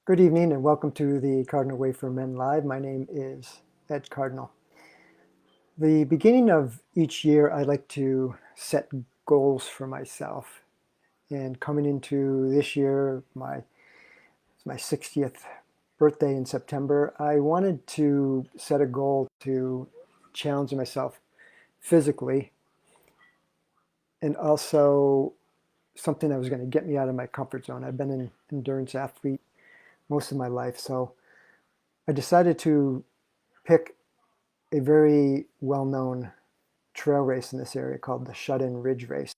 Good evening and welcome to the Cardinal Way for Men Live. My name is Ed Cardinal. The beginning of each year, I like to set goals for myself. And coming into this year, it's my 60th birthday in September, I wanted to set a goal to challenge myself physically and also something that was going to get me out of my comfort zone. I've been an endurance athlete most of my life, so I decided to pick a very well-known trail race in this area called the Shut-in Ridge Race.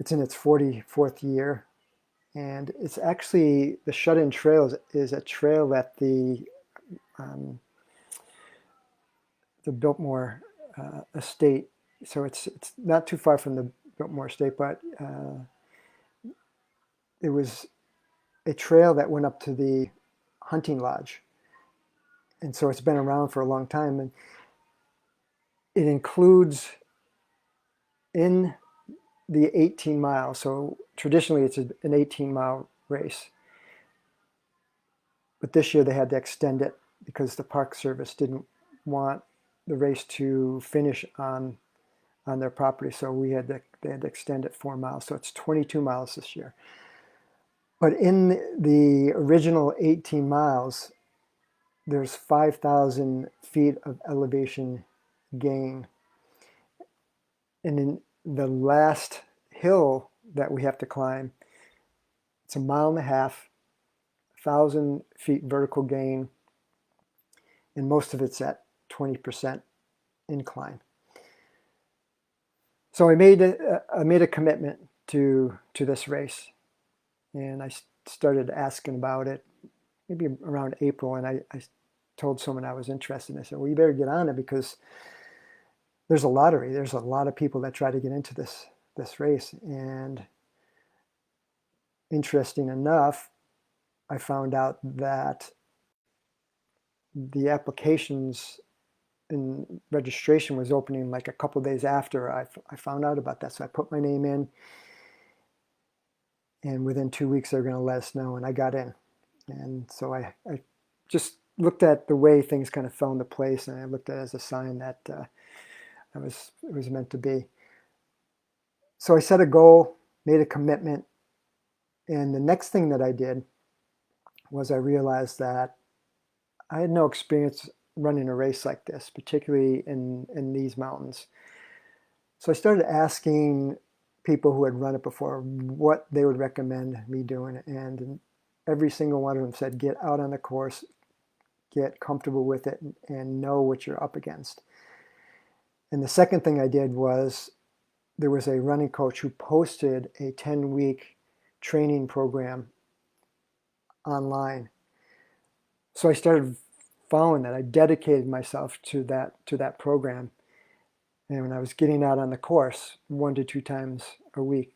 It's in its 44th year, and it's actually the Shut-in Trail is a trail at um, the Biltmore estate. So it's not too far from the Biltmore estate, but it was a trail that went up to the hunting lodge, and so it's been around for a long time, and it includes in the 18 miles. So traditionally it's an 18-mile race. But this year they had to extend it because the Park Service didn't want the race to finish on their property. So they had to extend it 4 miles. So it's 22 miles this year. But in the original 18 miles, there's 5,000 feet of elevation gain. And in the last hill that we have to climb, it's 1.5 miles, 1,000 feet vertical gain, and most of it's at 20% incline. So I made a commitment to this race, and I started asking about it maybe around April, and I told someone I was interested. And I said, well, you better get on it because there's a lottery. There's a lot of people that try to get into this race. And interesting enough, I found out that the applications and registration was opening like a couple days after I found out about that. So I put my name in, and within 2 weeks they were going to let us know, and I got in. And so I just looked at the way things kind of fell into place, and I looked at it as a sign that it was meant to be. So I set a goal, made a commitment, and the next thing that I did was I realized that I had no experience running a race like this, particularly in these mountains. So I started asking people who had run it before what they would recommend me doing, and every single one of them said, get out on the course, get comfortable with it, and know what you're up against. And the second thing I did was there was a running coach who posted a 10-week training program online. So I started following that. I dedicated myself to that program. And when I was getting out on the course 1 to 2 times a week.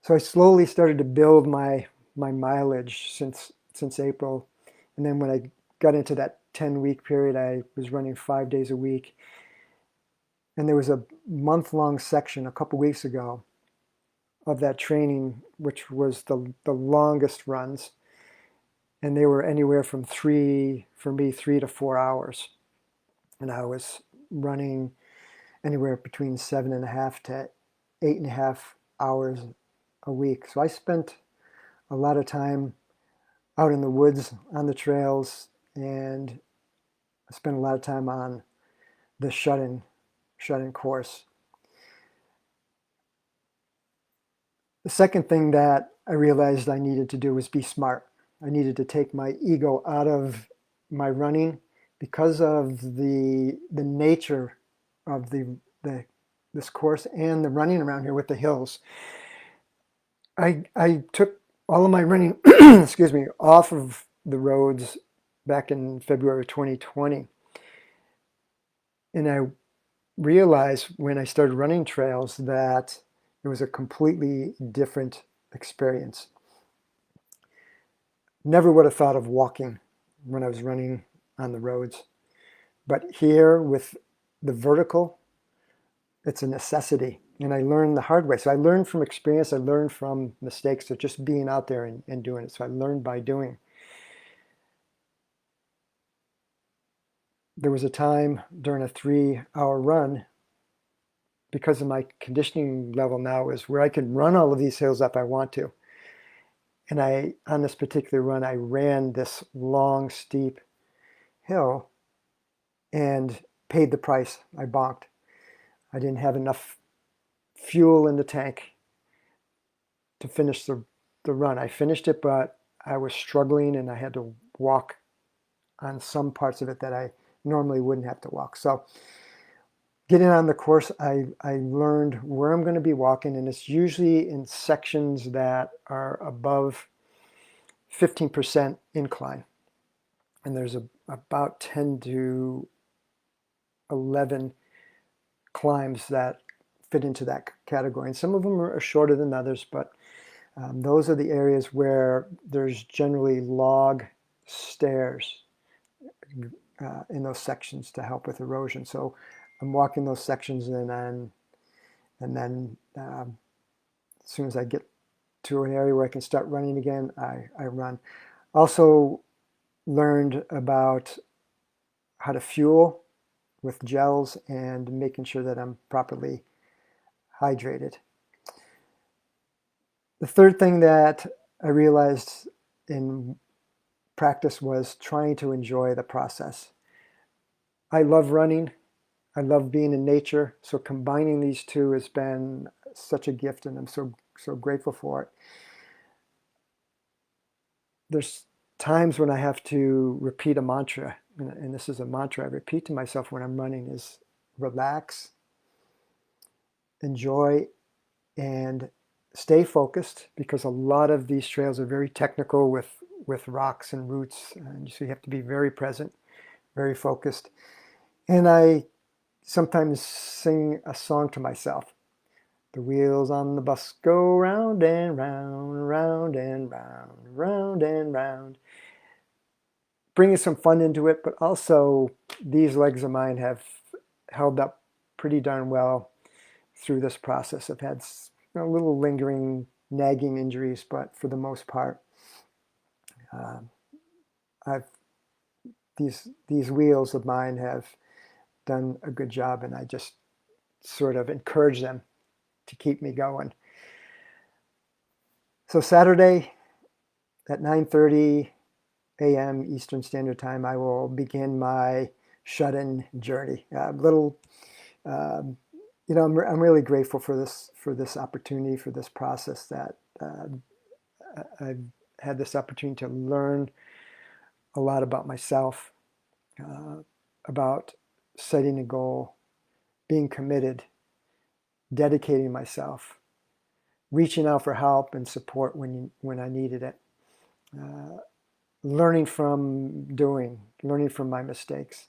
So I slowly started to build my mileage since April. And then when I got into that 10-week period, I was running 5 days a week. And there was a month-long section a couple weeks ago of that training, which was the longest runs. And they were anywhere from 3 to 4 hours. And I was running anywhere between 7.5 to 8.5 hours a week. So I spent a lot of time out in the woods on the trails, and I spent a lot of time on the shut-in course. The second thing that I realized I needed to do was be smart. I needed to take my ego out of my running because of the nature of this course and the running around here with the hills. I took all of my running, excuse me, off of the roads back in February 2020. And I realized when I started running trails that it was a completely different experience. Never would have thought of walking when I was running on the roads. But here with the vertical, it's a necessity. And I learned the hard way. So I learned from experience. I learned from mistakes of just being out there and doing it. So I learned by doing. there was a time during a 3-hour run, because of my conditioning level now, is where I can run all of these hills if I want to. And on this particular run, I ran this long, steep hill and paid the price. I bonked. I didn't have enough fuel in the tank to finish the run. I finished it, but I was struggling and I had to walk on some parts of it that I normally wouldn't have to walk. So getting on the course, I learned where I'm going to be walking, and it's usually in sections that are above 15% incline. And there's about 10 to 11 climbs that fit into that category. And some of them are shorter than others, but those are the areas where there's generally log stairs in those sections to help with erosion. So I'm walking those sections, and then as soon as I get to an area where I can start running again, I run. Also learned about how to fuel with gels and making sure that I'm properly hydrated. The third thing that I realized in practice was trying to enjoy the process. I love running. I love being in nature. So combining these two has been such a gift, and I'm so grateful for it. There's times when I have to repeat a mantra, and this is a mantra I repeat to myself when I'm running, is relax, enjoy, and stay focused, because a lot of these trails are very technical with rocks and roots, and so you have to be very present, very focused. And I sometimes sing a song to myself. The wheels on the bus go round and round, round and round, round and round. Bringing some fun into it, but also these legs of mine have held up pretty darn well through this process. I've had little lingering, nagging injuries, but for the most part, these wheels of mine have done a good job, and I just sort of encourage them to keep me going. So Saturday at 9:30 a.m. Eastern Standard Time, I will begin my shut-in journey. I'm really grateful for this opportunity, for this process, that I've had this opportunity to learn a lot about myself, about setting a goal, being committed, dedicating myself, reaching out for help and support when I needed it, learning from my mistakes,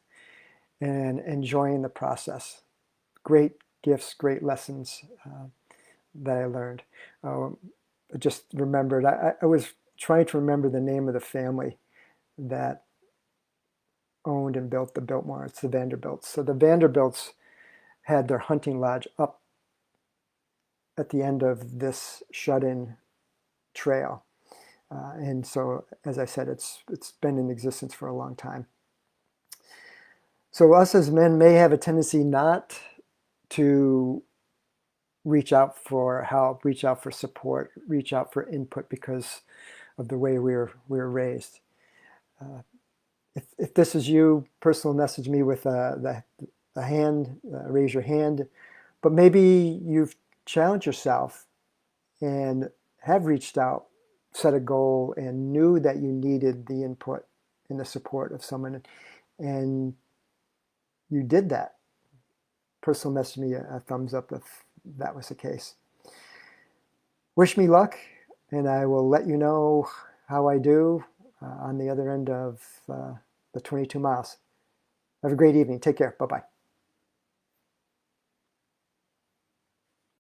and enjoying the process. Great gifts, great lessons that I learned. I just remembered, I was trying to remember the name of the family that owned and built the Biltmore. It's the Vanderbilts. So the Vanderbilts had their hunting lodge up at the end of this shut-in trail. And so, as I said, it's been in existence for a long time. So us as men may have a tendency not to reach out for help, reach out for support, reach out for input because of the way we were raised. If this is you, personal message me with the hand, raise your hand. But maybe you've challenged yourself and have reached out, set a goal, and knew that you needed the input and the support of someone, and you did that. Personal message me a thumbs up if that was the case. Wish me luck, and I will let you know how I do on the other end of the 22 miles. Have a great evening. Take care. Bye-bye.